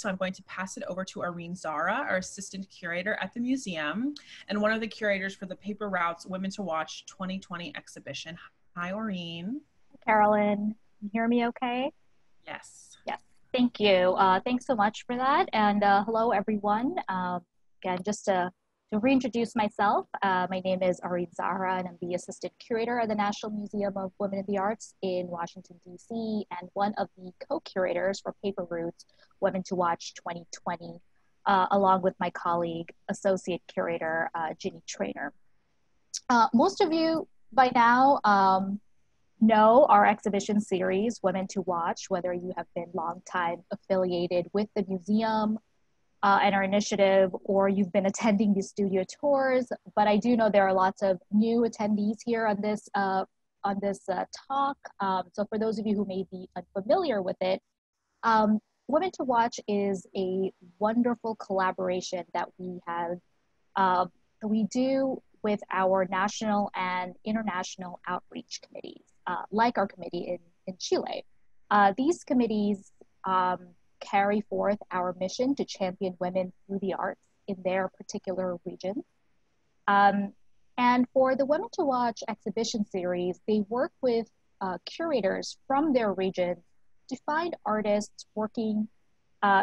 so I'm going to pass it over to Irene Zara, our assistant curator at the museum, and one of the curators for the Paper Routes Women to Watch 2020 exhibition. Hi, Irene. Carolyn, you hear me okay? Yes. Yes, thank you. Thanks so much for that. And hello, everyone. Again, just to reintroduce myself, my name is Irene Zara, and I'm the assistant curator at the National Museum of Women in the Arts in Washington, D.C., and one of the co-curators for Paper Routes Women to Watch 2020, along with my colleague, associate curator, Ginny Trainer. Most of you by now know our exhibition series, Women to Watch, whether you have been long time affiliated with the museum and our initiative, or you've been attending these studio tours. But I do know there are lots of new attendees here on this talk. So for those of you who may be unfamiliar with it, Women to Watch is a wonderful collaboration that we do with our national and international outreach committees, like our committee in Chile. These committees carry forth our mission to champion women through the arts in their particular region. And for the Women to Watch exhibition series, they work with curators from their region to find artists working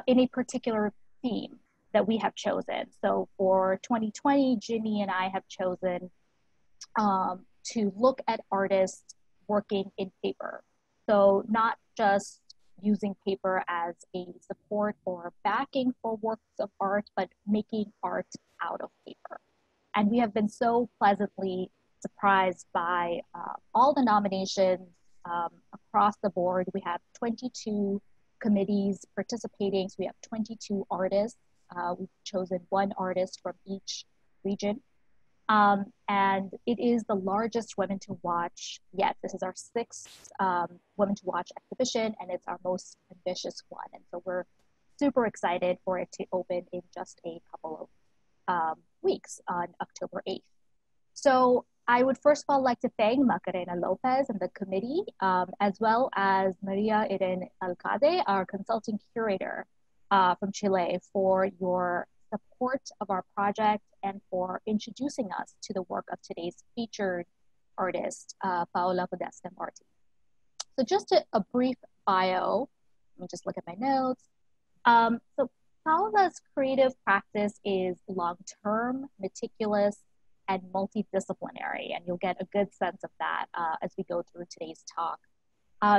in a particular theme that we have chosen. So for 2020, Jimmy and I have chosen to look at artists working in paper. So not just using paper as a support or backing for works of art, but making art out of paper. And we have been so pleasantly surprised by all the nominations across the board. We have 22 committees participating, so we have 22 artists. We've chosen one artist from each region. And it is the largest Women to Watch yet. This is our 6th Women to Watch exhibition, and it's our most ambitious one. And so we're super excited for it to open in just a couple of weeks on October 8th. So I would first of all like to thank Macarena Lopez and the committee, as well as Maria Irene Alcade, our consulting curator from Chile, for your support of our project and for introducing us to the work of today's featured artist, Paola Podestá Martí. So just a brief bio, let me just look at my notes. So Paola's creative practice is long-term, meticulous, and multidisciplinary, and you'll get a good sense of that as we go through today's talk.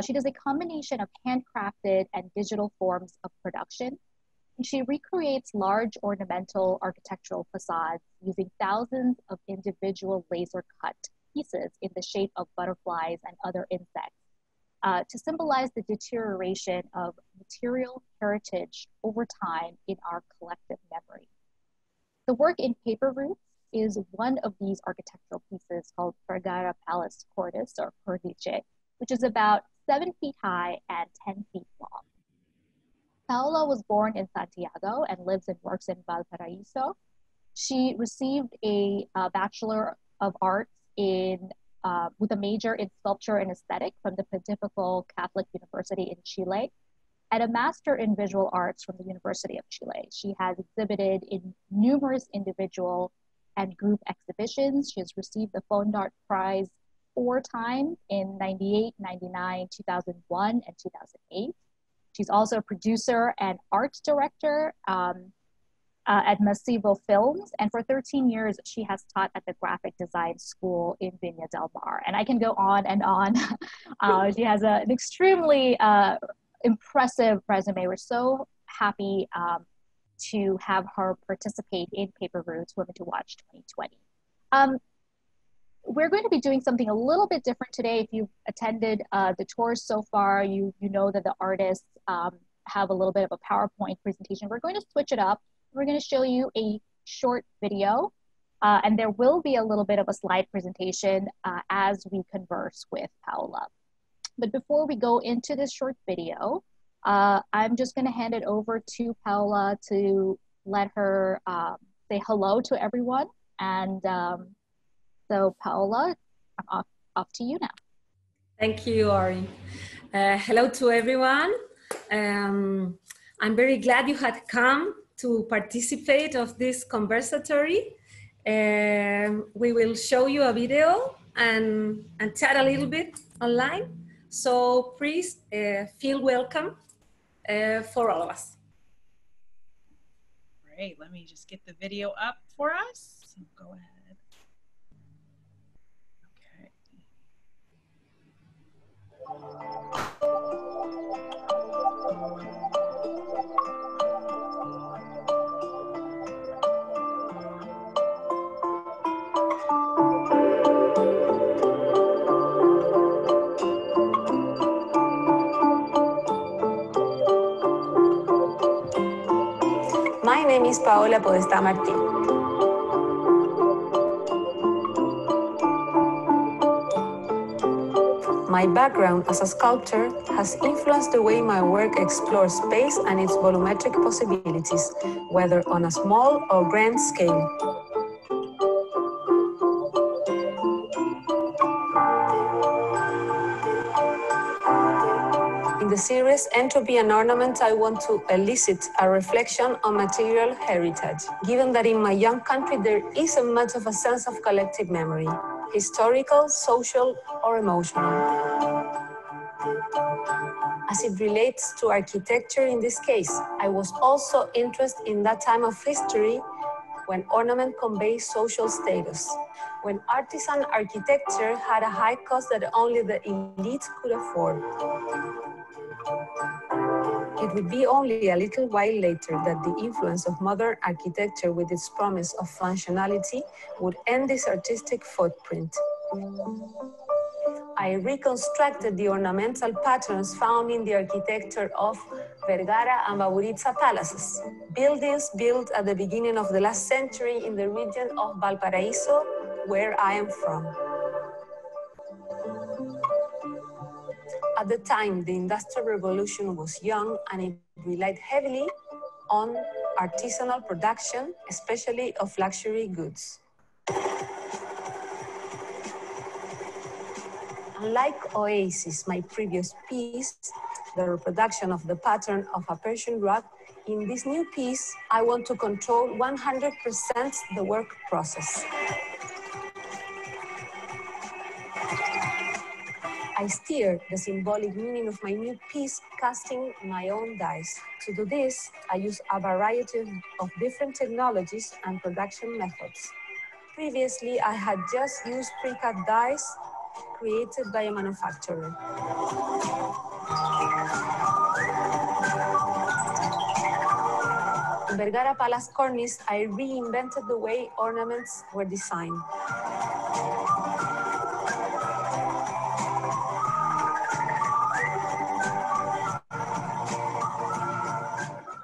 She does a combination of handcrafted and digital forms of production. She recreates large ornamental architectural facades using thousands of individual laser cut pieces in the shape of butterflies and other insects to symbolize the deterioration of material heritage over time in our collective memory. The work in Paper Routes is one of these architectural pieces called Vergara Palace Cornice, or Cornice, which is about 7 feet high and 10 feet long. Paola was born in Santiago and lives and works in Valparaiso. She received a Bachelor of Arts with a major in sculpture and aesthetic from the Pontifical Catholic University in Chile, and a Master in Visual Arts from the University of Chile. She has exhibited in numerous individual and group exhibitions. She has received the Fondart Prize 4 times in 98, 99, 2001, and 2008. She's also a producer and art director at Masivo Films. And for 13 years, she has taught at the Graphic Design School in Viña del Mar. And I can go on and on. She has an extremely impressive resume. We're so happy to have her participate in Paper Routes Women to Watch 2020. We're going to be doing something a little bit different today. If you've attended the tours so far, you know that the artists have a little bit of a PowerPoint presentation. We're going to switch it up. We're going to show you a short video, and there will be a little bit of a slide presentation as we converse with Paola. But before we go into this short video, I'm just going to hand it over to Paola to let her say hello to everyone. And so Paola, I'm off to you now. Thank you, Ari. Hello to everyone. I'm very glad you had come to participate of this conversatory. We will show you a video and chat a little bit online. So please feel welcome for all of us. Great, let me just get the video up for us. So go ahead. My name is Paola Podestá Martí. My background as a sculptor has influenced the way my work explores space and its volumetric possibilities, whether on a small or grand scale. In the series Entropy and Ornament, I want to elicit a reflection on material heritage, given that in my young country there isn't much of a sense of collective memory, historical, social, or emotional. As it relates to architecture in this case, I was also interested in that time of history when ornament conveys social status, when artisan architecture had a high cost that only the elite could afford. It would be only a little while later that the influence of modern architecture with its promise of functionality would end this artistic footprint. I reconstructed the ornamental patterns found in the architecture of Vergara and Baburitza palaces, buildings built at the beginning of the last century in the region of Valparaíso, where I am from. At the time, the Industrial Revolution was young and it relied heavily on artisanal production, especially of luxury goods. Unlike Oasis, my previous piece, the reproduction of the pattern of a Persian rug, in this new piece, I want to control 100% the work process. I steer the symbolic meaning of my new piece, casting my own dies. To do this, I use a variety of different technologies and production methods. Previously, I had just used pre-cut dies created by a manufacturer. In Vergara Palace cornice, I reinvented the way ornaments were designed.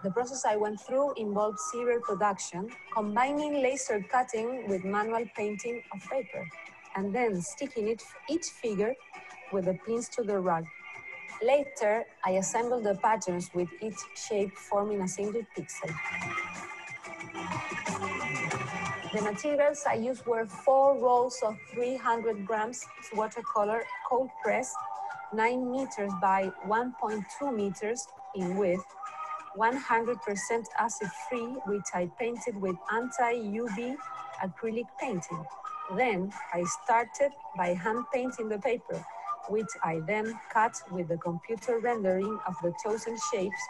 The process I went through involved serial production, combining laser cutting with manual painting of paper, and then sticking each figure with the pins to the rug. Later, I assembled the patterns with each shape forming a single pixel. The materials I used were 4 rolls of 300 grams watercolor, cold pressed, 9 meters by 1.2 meters in width, 100% acid-free, which I painted with anti-UV acrylic painting. Then I started by hand painting the paper, which I then cut with the computer rendering of the chosen shapes,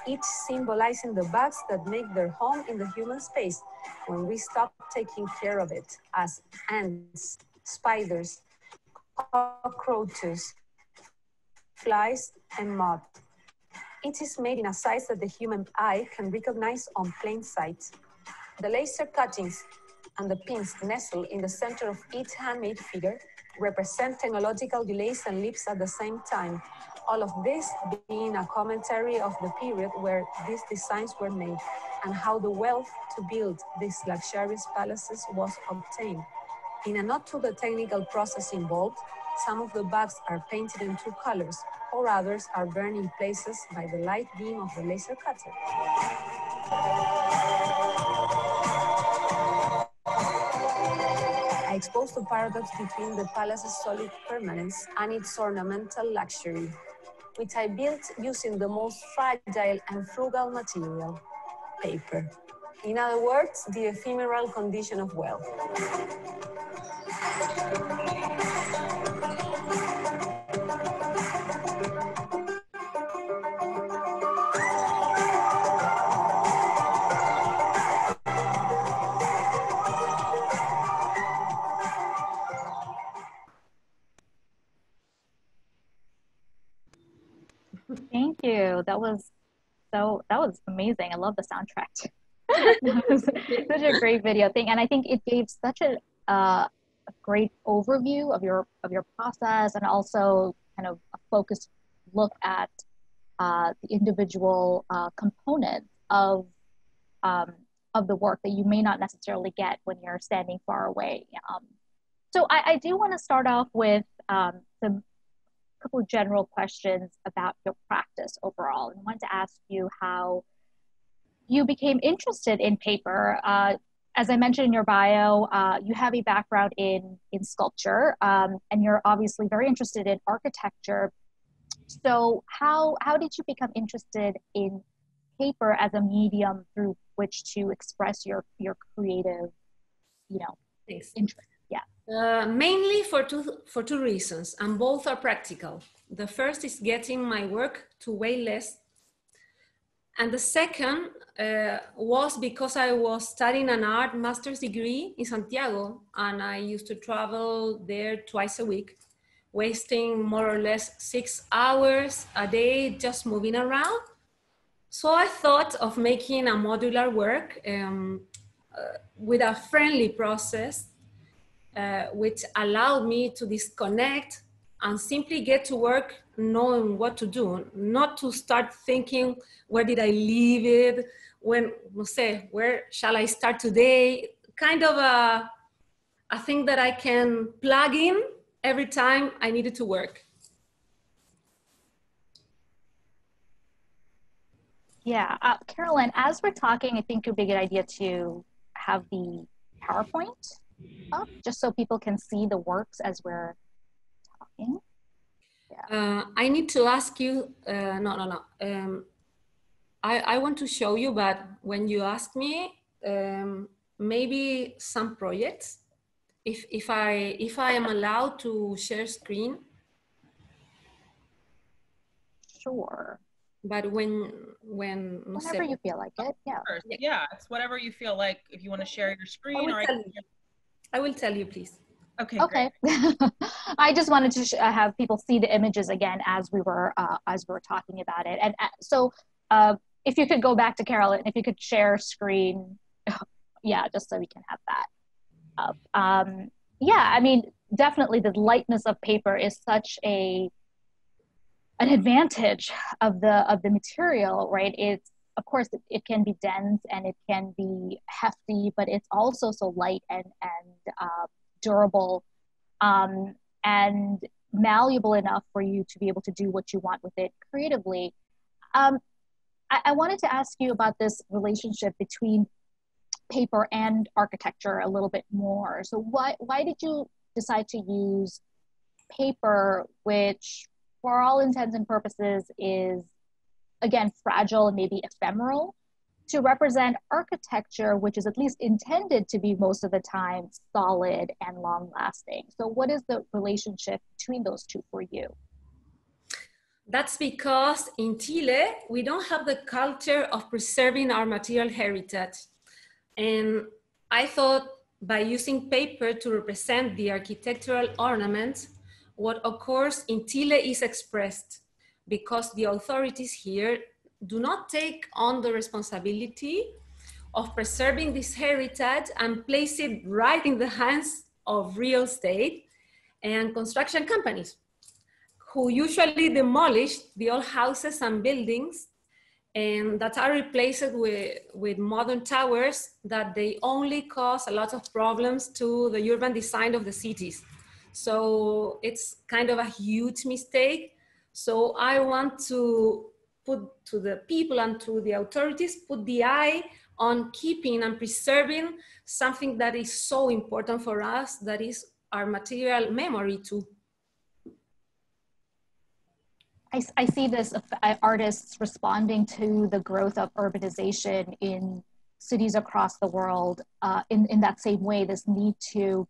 each symbolizing the bugs that make their home in the human space when we stop taking care of it, as ants, spiders, cockroaches, flies, and moths. It is made in a size that the human eye can recognize on plain sight. The laser cuttings and the pins nestled in the center of each handmade figure represent technological delays and leaps at the same time, all of this being a commentary of the period where these designs were made and how the wealth to build these luxurious palaces was obtained. In a nod to the technical process involved, some of the bugs are painted in 2 colors, or others are burned in places by the light beam of the laser cutter. I expose the paradox between the palace's solid permanence and its ornamental luxury. which I built using the most fragile and frugal material, paper. In other words, the ephemeral condition of wealth. Thank you. That was amazing. I love the soundtrack. That was such a great video thing, and I think it gave such a great overview of your process, and also kind of a focused look at the individual components of the work that you may not necessarily get when you're standing far away. So I do want to start off with some couple of general questions about your practice overall, and I wanted to ask you how you became interested in paper. As I mentioned in your bio, you have a background in sculpture, and you're obviously very interested in architecture. So how did you become interested in paper as a medium through which to express your creative, interest? Yeah. Mainly for two reasons, and both are practical. The first is getting my work to weigh less, and the second was because I was studying an art master's degree in Santiago, and I used to travel there twice a week, wasting more or less 6 hours a day just moving around. So I thought of making a modular work with a friendly process, which allowed me to disconnect and simply get to work knowing what to do, not to start thinking, where did I leave it? Where shall I start today? Kind of a thing that I can plug in every time I needed to work. Yeah, Carolyn, as we're talking, I think it would be a good idea to have the PowerPoint up, just so people can see the works as we're talking. Yeah. I need to ask you, I want to show you, but when you ask me, maybe some projects, if I am allowed to share screen. Sure. But whenever you feel like it, yeah. Yeah, it's whatever you feel like. If you want to share your screen, I will tell you, please. Okay. Okay. I just wanted to have people see the images again as we were talking about it, and so if you could go back to Carolyn, if you could share screen, yeah, just so we can have that up. Yeah, I mean, definitely the lightness of paper is such an advantage of the material, right? It's, of course, it can be dense and it can be hefty, but it's also so light and durable and malleable enough for you to be able to do what you want with it creatively. I wanted to ask you about this relationship between paper and architecture a little bit more. So why did you decide to use paper, which for all intents and purposes is, again, fragile and maybe ephemeral, to represent architecture, which is at least intended to be most of the time solid and long-lasting? So what is the relationship between those two for you? That's because in Chile, we don't have the culture of preserving our material heritage. And I thought by using paper to represent the architectural ornaments, what occurs in Chile is expressed, because the authorities here do not take on the responsibility of preserving this heritage and place it right in the hands of real estate and construction companies, who usually demolish the old houses and buildings and that are replaced with modern towers that they only cause a lot of problems to the urban design of the cities. So it's kind of a huge mistake. So I want to put to the people and to the authorities, put the eye on keeping and preserving something that is so important for us, that is our material memory too. I see this artists responding to the growth of urbanization in cities across the world in that same way, this need to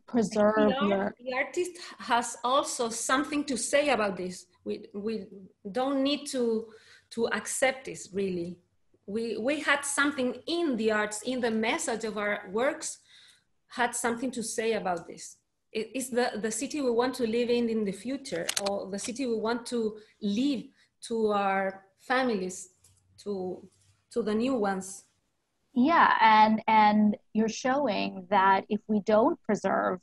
preserve the artist has also something to say about this. We don't need to accept this, really. We had something in the arts, in the message of our works, had something to say about this. It's the city we want to live in the future, or the city we want to live to our families, to the new ones. Yeah, and you're showing that if we don't preserve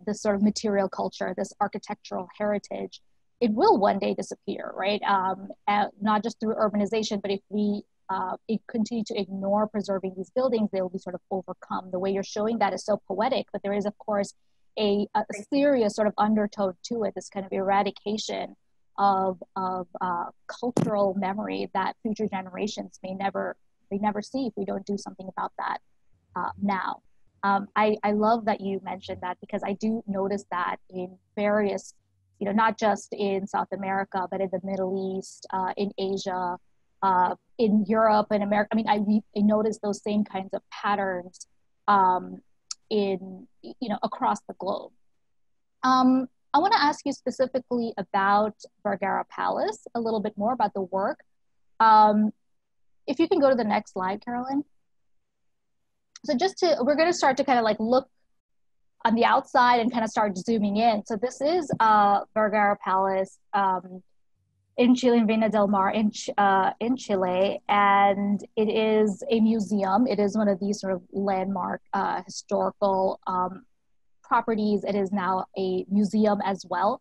this sort of material culture, this architectural heritage, it will one day disappear, right? Not just through urbanization, but if we continue to ignore preserving these buildings, they will be sort of overcome. The way you're showing that is so poetic, but there is, of course, a serious sort of undertone to it, this kind of eradication of cultural memory that future generations may never see if we don't do something about that now. I love that you mentioned that, because I do notice that in various, not just in South America, but in the Middle East, in Asia, in Europe and America. I mean, I noticed those same kinds of patterns across the globe. I want to ask you specifically about Vergara Palace, a little bit more about the work. If you can go to the next slide, Carolyn. So we're going to start to kind of like look on the outside and kind of start zooming in. So this is Vergara Palace in Chile, in Vina del Mar in Chile, and it is a museum. It is one of these sort of landmark historical properties. It is now a museum as well.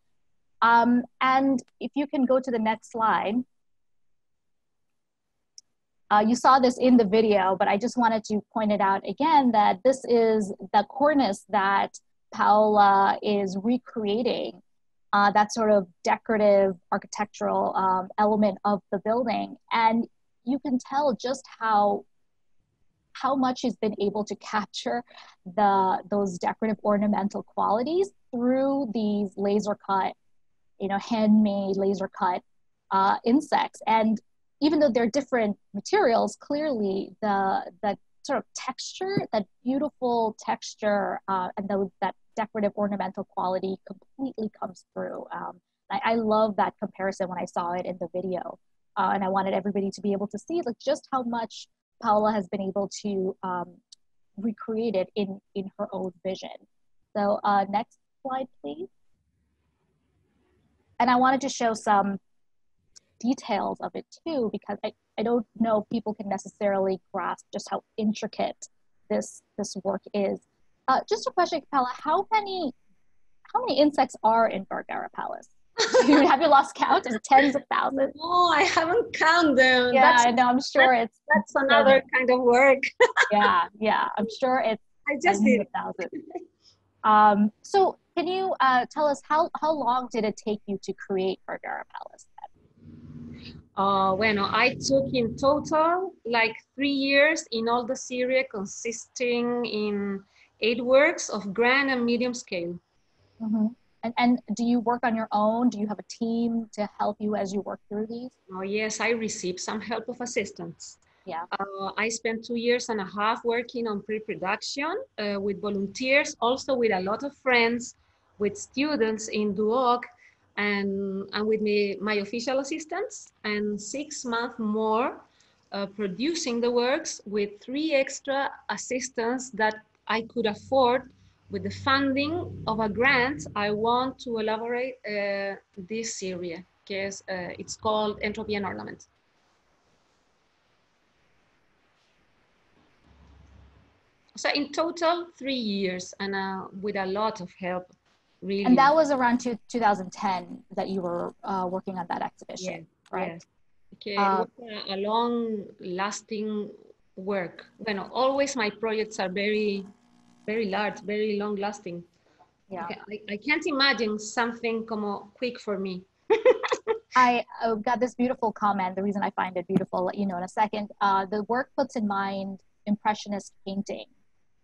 And if you can go to the next slide. You saw this in the video, but I just wanted to point it out again that this is the cornice that Paola is recreating, that sort of decorative architectural element of the building. And you can tell just how much she's been able to capture those decorative ornamental qualities through these laser cut, handmade laser cut insects. And even though they're different materials, clearly the sort of texture, that beautiful texture, and that decorative ornamental quality completely comes through. I love that comparison when I saw it in the video. And I wanted everybody to be able to see like just how much Paola has been able to recreate it in her own vision. So next slide, please. And I wanted to show some details of it too, because I don't know if people can necessarily grasp just how intricate this work is. Just a question, Paola, how many insects are in Vergara Palace? Have you lost count? Is it tens of thousands? No, I haven't counted them. Yeah, I know. I'm sure that's another kind of work. yeah. I'm sure it's tens of thousands. So can you tell us how long did it take you to create Vergara Palace? Bueno, I took in total like 3 years in all the series, consisting in 8 works of grand and medium scale. Mm-hmm. And do you work on your own? Do you have a team to help you as you work through these? Oh, yes, I received some help of assistants. Yeah. I spent 2.5 years working on pre-production with volunteers, also with a lot of friends, with students in Duoc, and with my official assistants, and 6 months more producing the works with 3 extra assistants that I could afford with the funding of a grant I want to elaborate this series, because it's called Entropy and Ornament. So in total, 3 years, and with a lot of help. Really. And that was around 2010 that you were working on that exhibition, right? Yes. Okay, it was a long-lasting work. Well, always my projects are very, very large, very long-lasting. Yeah. Okay, I can't imagine something como quick for me. I got this beautiful comment. The reason I find it beautiful, I'll let you know in a second. The work puts in mind Impressionist painting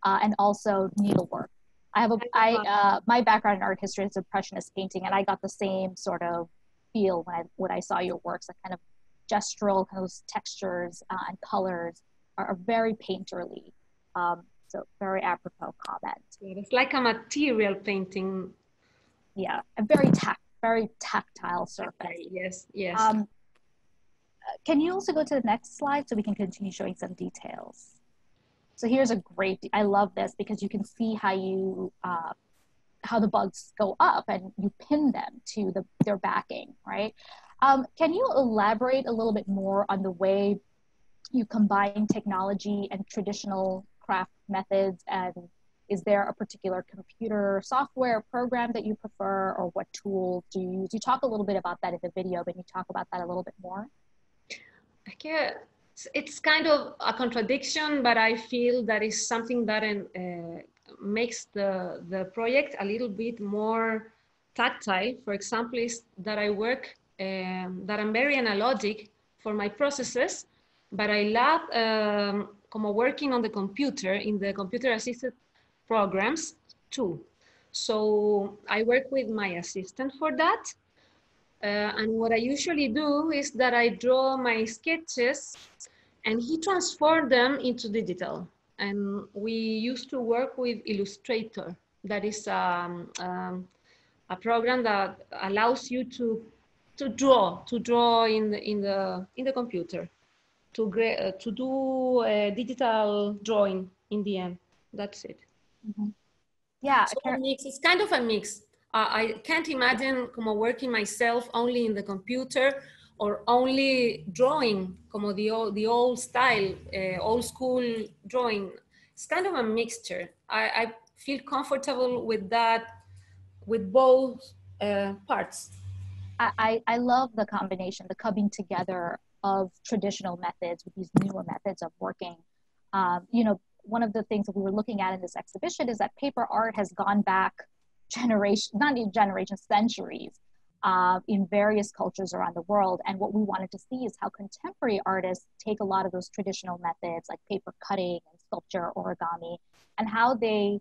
and also needlework. My background in art history is Impressionist painting, and I got the same sort of feel when I saw your works? Like kind of gestural, kind of those textures and colors are very painterly. So very apropos comment. Yeah, it's like a material painting. Yeah, a very tactile surface. Yes, yes. Can you also go to the next slide so we can continue showing some details? So here's a great, I love this because you can see how you, how the bugs go up and you pin them to their backing, right? Can you elaborate a little bit more on the way you combine technology and traditional craft methods, and is there a particular computer software program that you prefer, or what tools do you use? You talk a little bit about that in the video, but you talk about that a little bit more? Okay. It's kind of a contradiction, but I feel that is something that makes the project a little bit more tactile. For example, is that I work, that I'm very analogic for my processes, but I love working on the computer, in the computer assisted programs too. So I work with my assistant for that. And what I usually do is that I draw my sketches and he transformed them into digital. And we used to work with Illustrator. That is a program that allows you to draw in the computer, to do a digital drawing in the end. That's it. Mm-hmm. Yeah, so it's kind of a mix. I can't imagine working myself only in the computer or only drawing the old style, old school drawing. It's kind of a mixture. I feel comfortable with that, with both parts. I love the combination, the coming together of traditional methods with these newer methods of working. You know, one of the things that we were looking at in this exhibition is that paper art has gone back centuries in various cultures around the world. And what we wanted to see is how contemporary artists take a lot of those traditional methods like paper cutting and sculpture, origami, and how they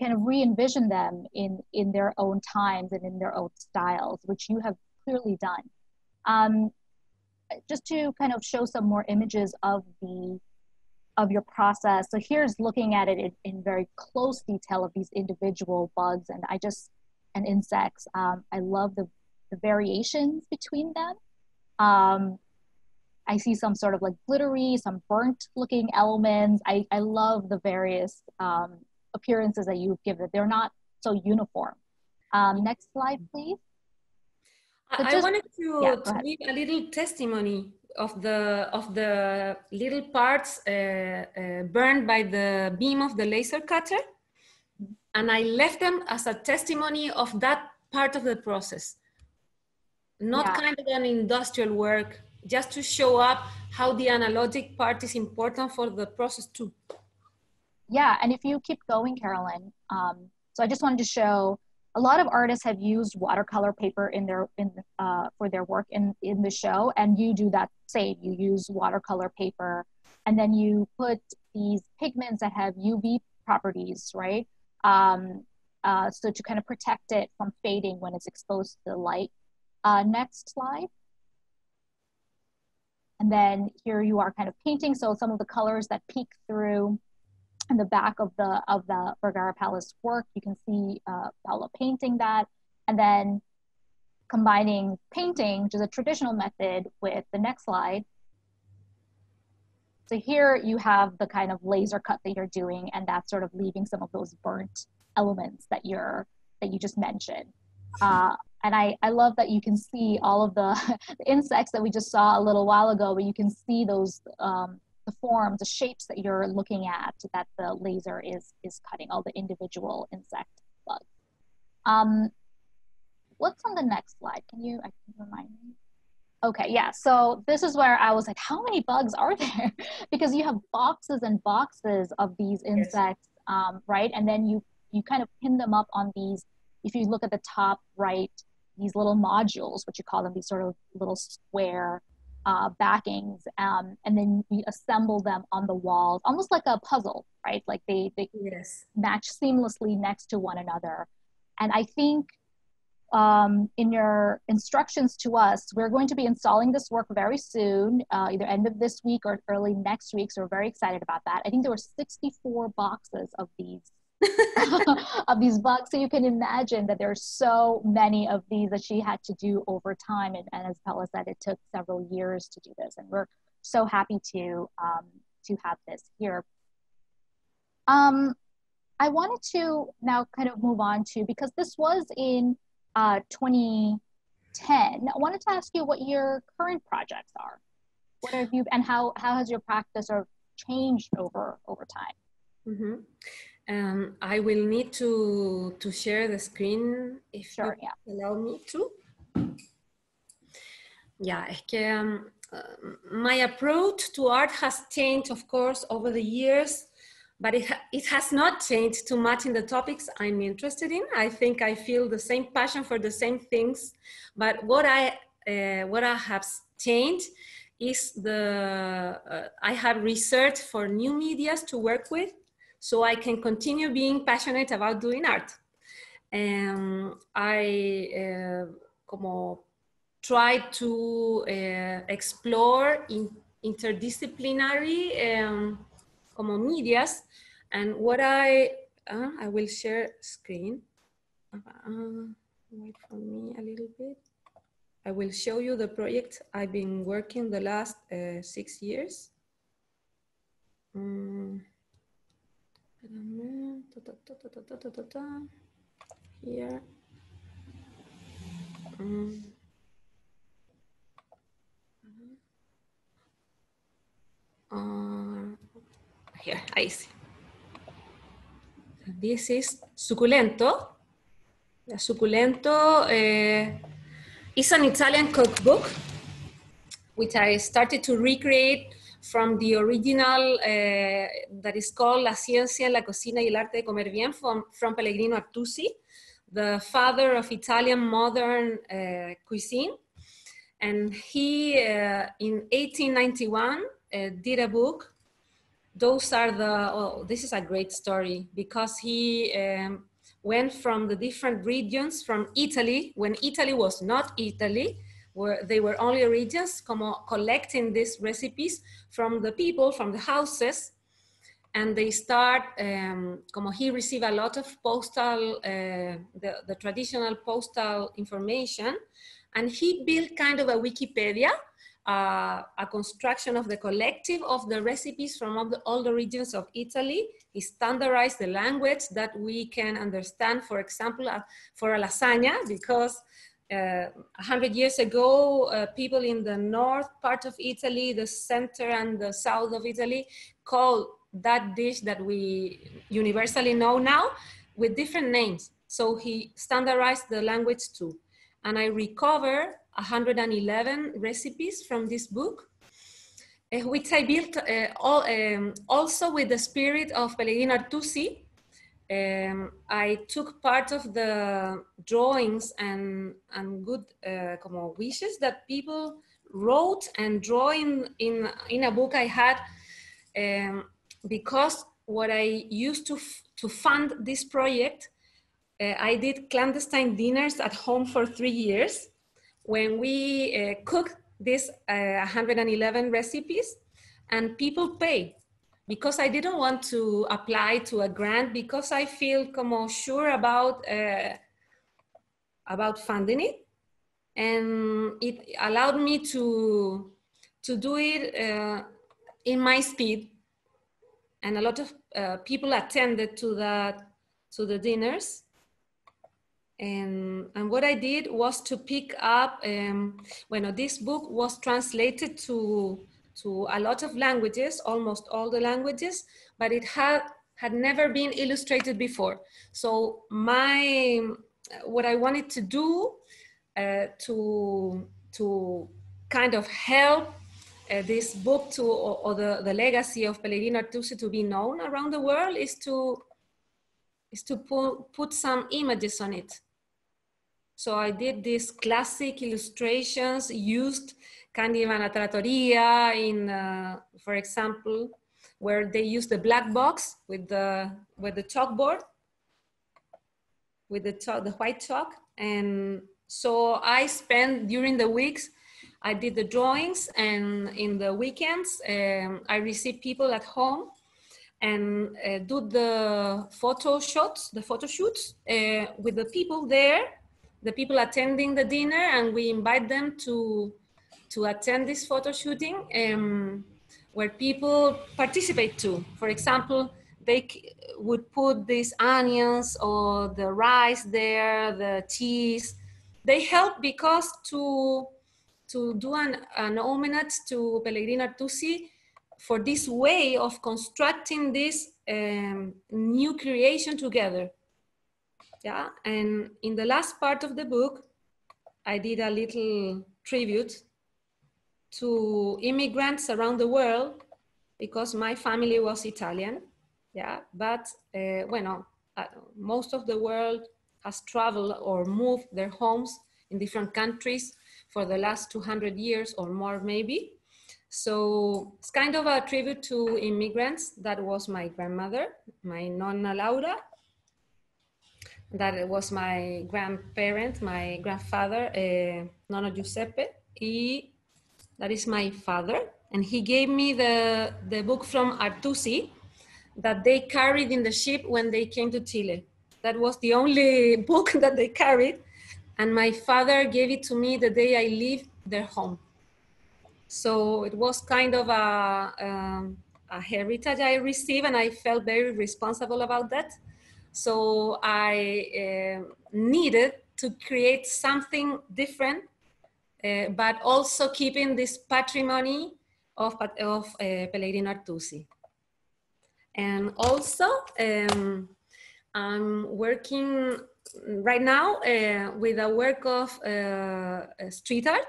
kind of re-envision them in their own times and in their own styles, which you have clearly done. Just to kind of show some more images of your process. So here's looking at it in very close detail of these individual bugs and insects. I love the variations between them. I see some sort of like glittery, some burnt looking elements. I love the various appearances that you've given. They're not so uniform. Next slide, please. I wanted to leave a little testimony of the little parts burned by the beam of the laser cutter, and I left them as a testimony of that part of the process. Not kind of an industrial work, just to show up how the analogic part is important for the process too. Yeah, and if you keep going, Carolyn, so I just wanted to show a lot of artists have used watercolor paper for their work in the show, and you do that same. You use watercolor paper, and then you put these pigments that have UV properties, right? So to kind of protect it from fading when it's exposed to the light. Next slide. And then here you are kind of painting. So some of the colors that peek through in the back of the Vergara Palace work, you can see Paola painting that, and then combining painting, which is a traditional method, with the next slide. So here you have the kind of laser cut that you're doing, and that's sort of leaving some of those burnt elements that you just mentioned. And I love that you can see all of the insects that we just saw a little while ago, but you can see those the forms, the shapes that you're looking at that the laser is cutting, all the individual insect bugs. What's on the next slide? Can you remind me? Okay, yeah, so this is where I was like, how many bugs are there? Because you have boxes and boxes of these insects, right? And then you kind of pin them up on these, if you look at the top right, these little modules, what you call them, these sort of little square backings, and then we assemble them on the walls, almost like a puzzle, right? Like they match seamlessly next to one another. And I think in your instructions to us, we're going to be installing this work very soon, either end of this week or early next week. So we're very excited about that. I think there were 64 boxes of these of these books. So you can imagine that there are so many of these that she had to do over time. And as Paola said, it took several years to do this. And we're so happy to have this here. I wanted to now kind of move on to, because this was in 2010, I wanted to ask you what your current projects are. What have you, and how has your practice sort of changed over time? Mm-hmm. I will need to share the screen if sure, you allow me to. Yeah, es que my approach to art has changed, of course, over the years, but it has not changed too much in the topics I'm interested in. I think I feel the same passion for the same things, but what I have changed is I have researched for new medias to work with, so I can continue being passionate about doing art. I try to explore interdisciplinary medias, and what I will share screen. Wait for me a little bit. I will show you the project I've been working the last 6 years. Here. Here, I see. This is Suculento. Suculento is an Italian cookbook, which I started to recreate from the original that is called La Ciencia en la Cocina y el Arte de Comer Bien from Pellegrino Artusi, the father of Italian modern cuisine. And he, in 1891, did a book. Those are this is a great story, because he went from the different regions from Italy, when Italy was not Italy, where they were only regions, collecting these recipes from the people, from the houses, and they start, he received a lot of postal, the traditional postal information, and he built kind of a Wikipedia, a construction of the collective of the recipes from all the regions of Italy. He standardized the language that we can understand, for example, for a lasagna, because 100 years ago, people in the north part of Italy, the center and the south of Italy, called that dish that we universally know now with different names. So he standardized the language too. And I recovered 111 recipes from this book, which I built also with the spirit of Pellegrino Artusi. I took part of the drawings and good wishes that people wrote and draw in a book I had, because what I used to fund this project, I did clandestine dinners at home for 3 years when we cooked these 111 recipes, and people pay, because I didn't want to apply to a grant, because I feel sure about funding it, and it allowed me to do it in my speed, and a lot of people attended to the dinners. And what I did was to pick up, this book was translated to a lot of languages, almost all the languages, but it had never been illustrated before. So what I wanted to do to kind of help this book or the legacy of Pellegrino Artusi to be known around the world is to put some images on it. So I did these classic illustrations, used kind of a trattoria in, for example, where they use the black box with the chalkboard, with the white chalk, And so I spent during the weeks, I did the drawings, and in the weekends, I received people at home and do the photo shoots with the people there, the people attending the dinner, and we invite them to attend this photo shooting where people participate too. For example, they would put these onions or the rice there, the cheese. They help because to do an homage to Pellegrino Artusi for this way of constructing this new creation together. Yeah, and in the last part of the book, I did a little tribute to immigrants around the world because my family was Italian. Yeah, but bueno, most of the world has traveled or moved their homes in different countries for the last 200 years or more maybe. So it's kind of a tribute to immigrants. That was my grandmother, my nonna Laura. That was my grandparent, my grandfather, Nonno Giuseppe. That is my father. And he gave me the book from Artusi that they carried in the ship when they came to Chile. That was the only book that they carried. And my father gave it to me the day I left their home. So it was kind of a heritage I received, and I felt very responsible about that. So I needed to create something different, but also keeping this patrimony of Pellegrino Artusi. And also, I'm working right now with a work of street art.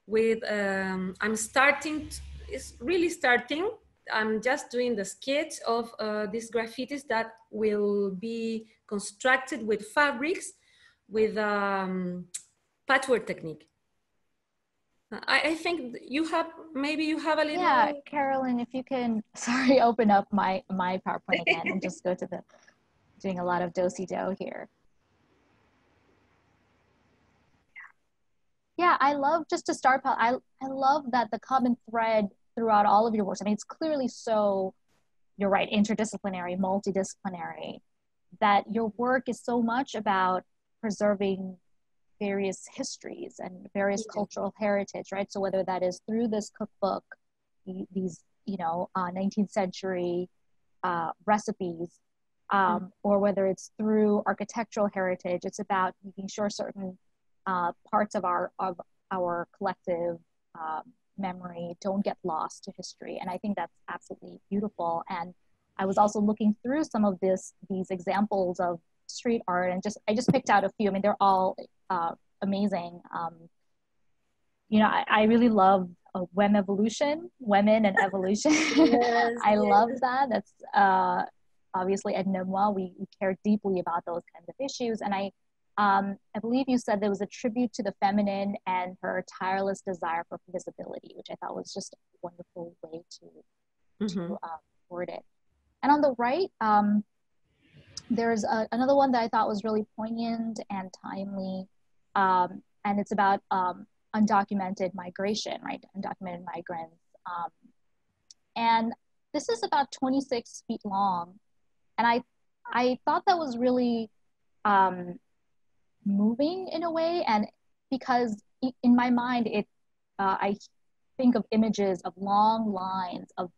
I'm starting, it's really starting. I'm just doing the sketch of these graffitis that will be constructed with fabrics with patchwork technique. I think you have, maybe you have a little. Yeah, Carolyn, if you can, sorry, open up my PowerPoint again and just go to the, doing a lot of do-si-do here. Yeah, I love, just to start, I love that the common thread throughout all of your works, I mean, it's clearly so, you're right, interdisciplinary, multidisciplinary, that your work is so much about preserving various histories and various cultural heritage, right? So whether that is through this cookbook, these, 19th century recipes, or whether it's through architectural heritage, it's about making sure certain parts of our collective memory don't get lost to history. And I think that's absolutely beautiful. And I was also looking through some of these examples of street art, and I just picked out a few. I mean, they're all amazing. I really love women and evolution. Yes, I love that. That's obviously at NMWA, we care deeply about those kinds of issues. And I believe you said there was a tribute to the feminine and her tireless desire for visibility, which I thought was just a wonderful way to word it. And on the right, there's another one that I thought was really poignant and timely, and it's about undocumented migration, right? Undocumented migrants. And this is about 26 feet long. And I thought that was really moving in a way, and because in my mind, I think of images of long lines of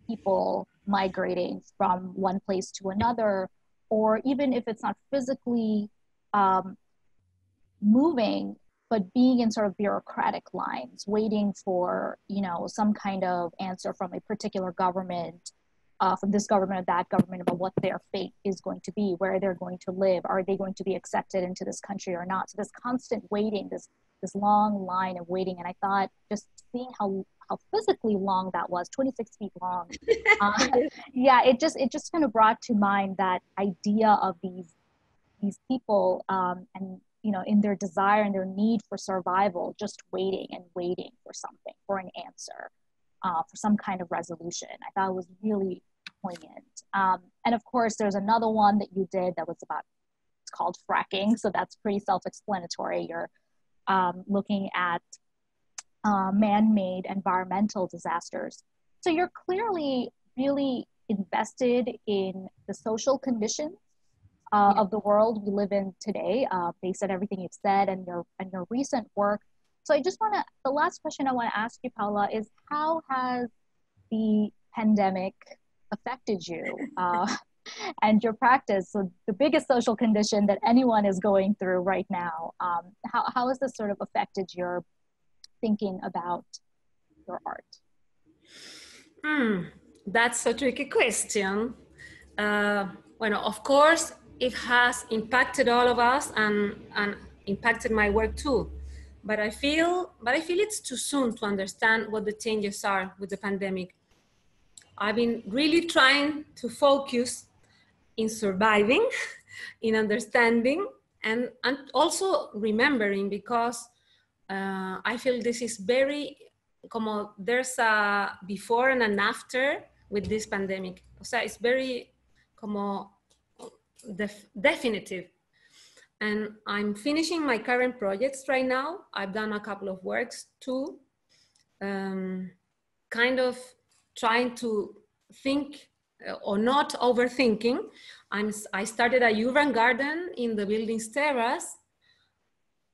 people migrating from one place to another, or even if it's not physically moving, but being in sort of bureaucratic lines, waiting for, some kind of answer from a particular government, from this government or that government, about what their fate is going to be, where they're going to live, are they going to be accepted into this country or not? So this constant waiting, this long line of waiting. And I thought, just seeing how physically long that was, 26 feet long. Yeah, it just kind of brought to mind that idea of these people, and in their desire and their need for survival, just waiting and waiting for something, for an answer, for some kind of resolution. I thought it was really poignant. And of course, there's another one that you did that was about, it's called fracking. So that's pretty self-explanatory. You're looking at man-made environmental disasters. So you're clearly really invested in the social conditions of the world we live in today, based on everything you've said and your recent work. So I just want to, the last question I want to ask you, Paola, is how has the pandemic affected you and your practice? So the biggest social condition that anyone is going through right now, how has this sort of affected your thinking about your art? That's a tricky question. Well, of course, it has impacted all of us and impacted my work too. But I feel it's too soon to understand what the changes are with the pandemic. I've been really trying to focus in surviving, in understanding, and also remembering, because I feel this is very, there's a before and an after with this pandemic. O sea, it's very definitive. And I'm finishing my current projects right now. I've done a couple of works too, kind of trying to think or not overthinking. I started a urban garden in the building's terrace.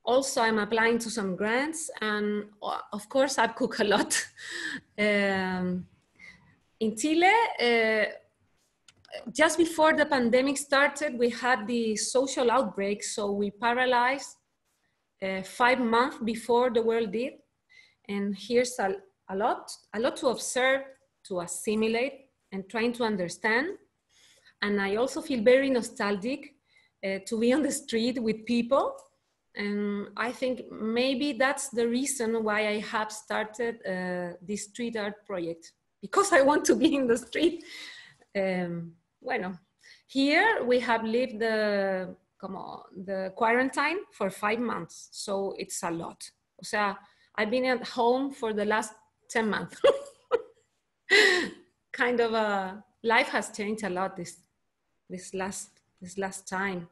Also, I'm applying to some grants, and of course, I cook a lot. In Chile, just before the pandemic started, we had the social outbreak, so we paralyzed 5 months before the world did. And here's a lot to observe, to assimilate, and trying to understand. And I also feel very nostalgic to be on the street with people. And I think maybe that's the reason why I have started this street art project, because I want to be in the street. Bueno, here we have lived the quarantine for 5 months, so it's a lot. O sea, I've been at home for the last 10 months. Kind of life has changed a lot this last time.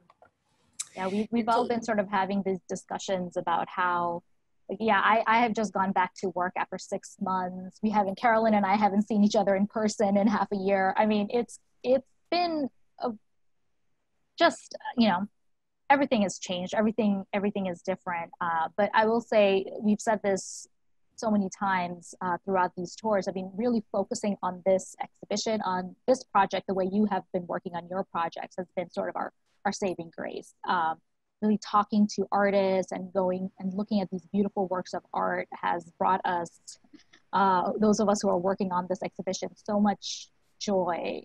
Yeah, we've all been sort of having these discussions about how, yeah, I have just gone back to work after 6 months. Carolyn and I haven't seen each other in person in half a year. I mean, it's been just, you know, everything has changed. Everything is different. But I will say, we've said this so many times throughout these tours. I mean, really focusing on this exhibition, on this project, the way you have been working on your projects has been sort of our saving grace. Really talking to artists and going and looking at these beautiful works of art has brought us, those of us who are working on this exhibition, so much joy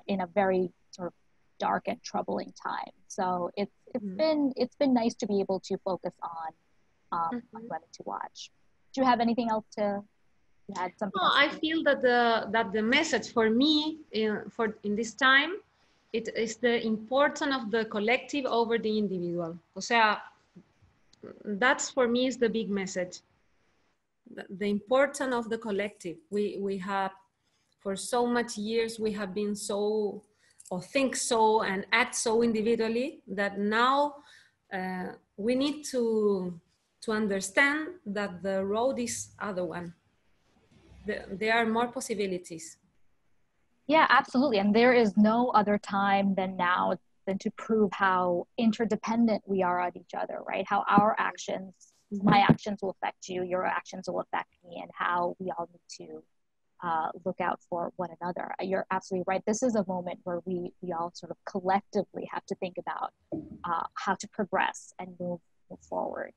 in a very sort of dark and troubling time. So it's been nice to be able to focus on Women to Watch. Do you have anything else to add? Something? No, I feel that the message for me in this time, it is the importance of the collective over the individual. O sea, that's for me is the big message. The importance of the collective. We have, for so much years, we have been so, or think so and act so individually, that now we need to understand that the road is other one. There are more possibilities. Yeah, absolutely. And there is no other time than now than to prove how interdependent we are on each other, right? How our actions, my actions will affect you, your actions will affect me, and how we all need to look out for one another. You're absolutely right. This is a moment where we all sort of collectively have to think about how to progress and move forward.